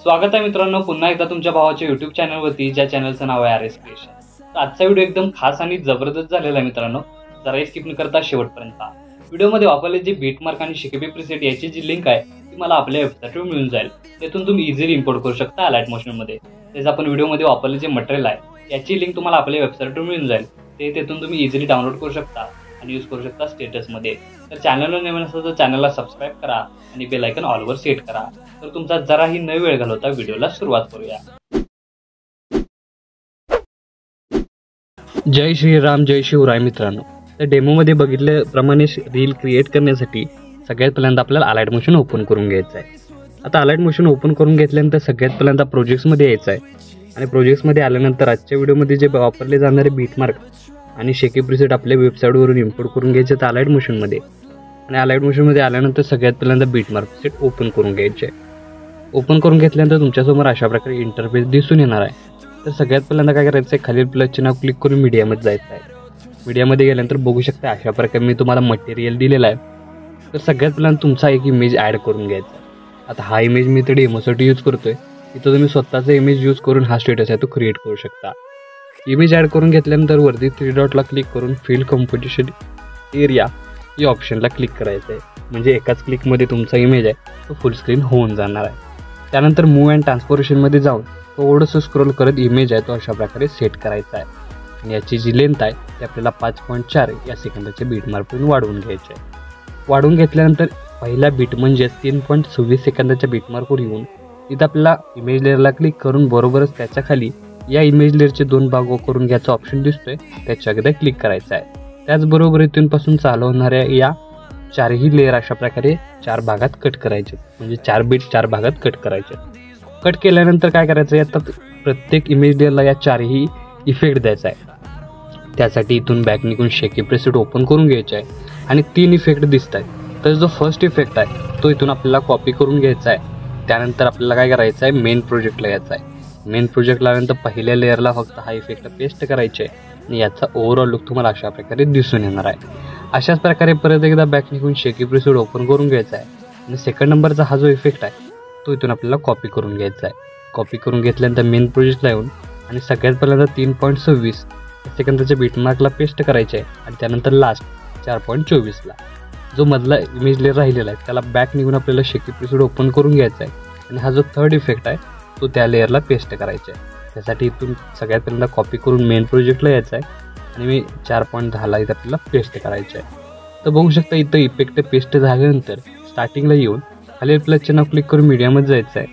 स्वागत आहे मित्रांनो पुन्हा एकदा तुमच्या भावाच्या YouTube चॅनलवरती, ज्या चॅनलचं नाव आहे RS क्रिएशन। तर आजचा व्हिडिओ एकदम खास आणि जबरदस्त झालेला आहे मित्रांनो, जरा स्किप न करता शेवटपर्यंत व्हिडिओमध्ये वापरले जे बीटमार्क आणि शेकेबी प्रीसेट याची जी लिंक आहे ती मला आपल्या वेबसाईटवर मिळून जाईल। त्यातून तुम्ही इझिली इम्पोर्ट करू शकता अलाइट मोशन मध्ये। तेच आपण व्हिडिओमध्ये वापरले जे मटेरियल आहे याची लिंक तुम्हाला आपल्या वेबसाईटवर मिळून जाईल। तेथून तुम्ही इझिली डाउनलोड करू शकता आणि यूज करू शकता स्टेटस मध्ये। तर चॅनलला नवीन असेल तर चॅनलला सबस्क्राइब करा आणि बेल आयकॉन ऑल वर सेट करा। तर तुमचा जराही न वेळ घालवता व्हिडिओला सुरुवात करूया। जय श्रीराम जय शिवराय मित्रांनो, तर डेमो मध्ये बघितल्याप्रमाणे रील क्रिएट करण्यासाठी सगळ्यात पहिल्यांदा आपल्याला अलाइट मोशन ओपन करून घ्यायचं आहे। आता अलाइट मोशन ओपन करून घेतल्यानंतर सगळ्यात पहिल्यांदा प्रोजेक्ट्स मध्ये यायचं आहे आणि प्रोजेक्ट्स मध्ये आल्यानंतर आजच्या व्हिडिओमध्ये जे वापरले जाणारे बीटमार्क आणि शेकी प्रीसेट आपल्या वेबसाईटवरून इम्पोर्ट करून घ्यायचे आहेत अलाइट मोशन मध्ये। आणि अलाइट मोशन मध्ये आल्यानंतर सगळ्यात पहिल्यांदा बीटमार्क प्रीसेट ओपन करून घ्यायचे। ओपन करून घेतल्यानंतर तुमच्यासमोर अशा प्रकारे इंटरफेस दिसून येणार आहे। तर सगळ्यात पहिल्यांदा काय करायचं आहे, खालील प्लसचे नाव क्लिक करून मीडियामध्ये जायचं आहे। मीडियामध्ये गेल्यानंतर बघू शकता अशा प्रकारे मी तुम्हाला मटेरियल दिलेला आहे। तर सगळ्यात पहिल्यांदा तुमचा एक इमेज ॲड करून घ्यायचा। आता हा इमेज मी तर डेमोसाठी यूज करतोय, इथं तुम्ही स्वतःचा इमेज यूज करून हा स्टेटस आहे तो क्रिएट करू शकता। इमेज ॲड करून घेतल्यानंतर वरती 3 डॉटला क्लिक करून फिल कंपोजिशन एरिया या ऑप्शनला क्लिक करायचं आहे। म्हणजे एकाच क्लिकमध्ये तुमचा इमेज आहे तो फुल स्क्रीन होऊन जाणार आहे। त्यानंतर मूव अँड ट्रान्सफॉर्मेशनमध्ये जाऊन थोडंसं स्क्रोल करत इमेज आहे तो अशा प्रकारे सेट करायचा आहे। आणि याची जी लेंथ आहे ती आपल्याला 5.4 या सेकंदाच्या बीटमार्कवरून वाढवून घ्यायची आहे। वाढवून घेतल्यानंतर पहिला बीट म्हणजे 3.26 सेकंदाच्या बीटमार्कवर येऊन इथं आपल्याला इमेज लेअरला क्लिक करून बरोबरच त्याच्या खाली या इमेज लेअरचे 2 भाग करून घ्यायचा ऑप्शन दिसतोय त्याच्या एकदा क्लिक करायचा आहे। त्याचबरोबर इथून पासून चालू होणाऱ्या या चारही लेअर अशा प्रकारे 4 भागात कट करायचे, म्हणजे 4 बीट 4 भागात कट करायचे। कट केल्यानंतर काय करायचं आहे, आता प्रत्येक इमेज लेअरला या 4ही इफेक्ट द्यायचा आहे। त्यासाठी इथून बॅक निघून शेकी प्रीसेट ओपन करून घ्यायचे आहे आणि 3 इफेक्ट दिसत आहेत। तर जो फर्स्ट इफेक्ट आहे तो इथून आपल्याला कॉपी करून घ्यायचा आहे। त्यानंतर आपल्याला काय करायचं आहे, मेन प्रोजेक्टला यायचं आहे। मेन प्रोजेक्टला आल्यानंतर पहिल्या लेअरला फक्त हा इफेक्ट पेस्ट करायचे आणि याचा ओव्हरऑल लुक तुम्हाला अशा प्रकारे दिसून येणार आहे। अशाच प्रकारे परत एकदा बॅक निघून शेकी प्रीसेट ओपन करून घ्यायचा आहे आणि सेकंड नंबरचा हा जो इफेक्ट आहे तो इथून आपल्याला कॉपी करून घ्यायचा आहे। कॉपी करून घेतल्यानंतर मेन प्रोजेक्टला येऊन आणि सगळ्यात पहिल्यांदा 3.26 सेकंदाच्या बीटमार्कला पेस्ट करायचे आहे आणि त्यानंतर लास्ट 4.24ला जो मधला इमेज लेअर राहिलेला आहे त्याला बॅक निघून आपल्याला शेकी प्रीसेट ओपन करून घ्यायचा आहे आणि हा जो थर्ड इफेक्ट आहे तो त्या लेअरला पेस्ट करायचा आहे। त्यासाठी इथून सगळ्यात पहिल्यांदा कॉपी करून मेन प्रोजेक्टला यायचं आहे आणि मी 4.10ला इथं आपल्याला पेस्ट करायचं आहे। तर बघू शकता इथं इफेक्ट पेस्ट झाल्यानंतर स्टार्टिंगला येऊन खाली प्लसचे नाव क्लिक करून मीडियामध्ये जायचं आहे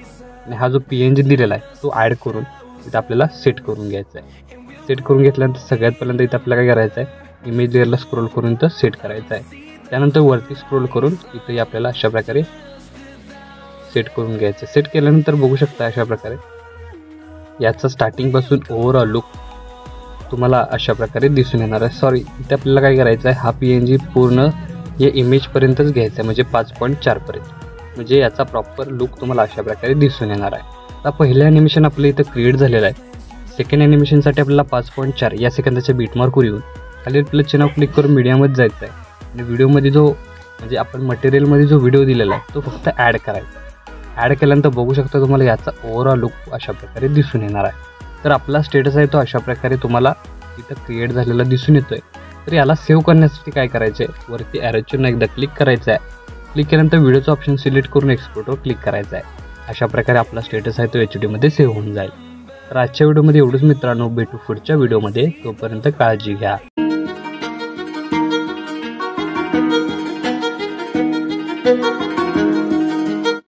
आणि हा जो PNG दिलेला आहे तो ॲड करून इथं आपल्याला सेट करून घ्यायचा आहे। सेट करून घेतल्यानंतर सगळ्यात पहिल्यांदा इथं आपल्याला काय करायचं आहे, इमेज लेअरला स्क्रोल करून इथं सेट करायचं आहे। त्यानंतर वरती स्क्रोल करून इथंही आपल्याला अशा प्रकारे सेट करून घ्यायचं। सेट केल्यानंतर बघू शकता अशा प्रकारे याचा स्टार्टिंगपासून ओव्हरऑल लुक तुम्हाला अशा प्रकारे दिसून येणार आहे। सॉरी, इथे आपल्याला काय करायचं आहे, हा PNG पूर्ण या इमेजपर्यंतच घ्यायचा आहे, म्हणजे 5.4 पर्यंत, म्हणजे याचा प्रॉपर लुक तुम्हाला अशा प्रकारे दिसून येणार आहे। आता पहिलं ॲनिमेशन आपलं इथं क्रिएट झालेलं आहे। सेकंड ॲनिमेशनसाठी आपल्याला 5.4 या सेकंदाच्या बीटमार्कवर येऊन खाली प्लसचे नाव क्लिक करून मीडियामध्ये जायचं आहे आणि व्हिडिओमध्ये जो म्हणजे आपण मटेरियलमध्ये जो व्हिडिओ दिलेला आहे तो फक्त ॲड करायचा। ॲड केल्यानंतर बघू शकता तुम्हाला याचा ओव्हरऑल लुक अशा प्रकारे दिसून येणार आहे। तर आपला स्टेटस आहे तो अशा प्रकारे तुम्हाला इथं क्रिएट झालेला दिसून येतोय। तर याला सेव्ह करण्यासाठी काय करायचं आहे, वरती ॲरोचं एकदा क्लिक करायचं आहे। क्लिक केल्यानंतर व्हिडिओचं ऑप्शन सिलेक्ट करून एक्सपोर्टवर क्लिक करायचं आहे। अशा प्रकारे आपला स्टेटस आहे तो HD मध्ये सेव्ह होऊन जाईल। तर आजच्या व्हिडिओमध्ये एवढंच मित्रांनो, भेटू पुढच्या व्हिडिओमध्ये, तोपर्यंत काळजी घ्या।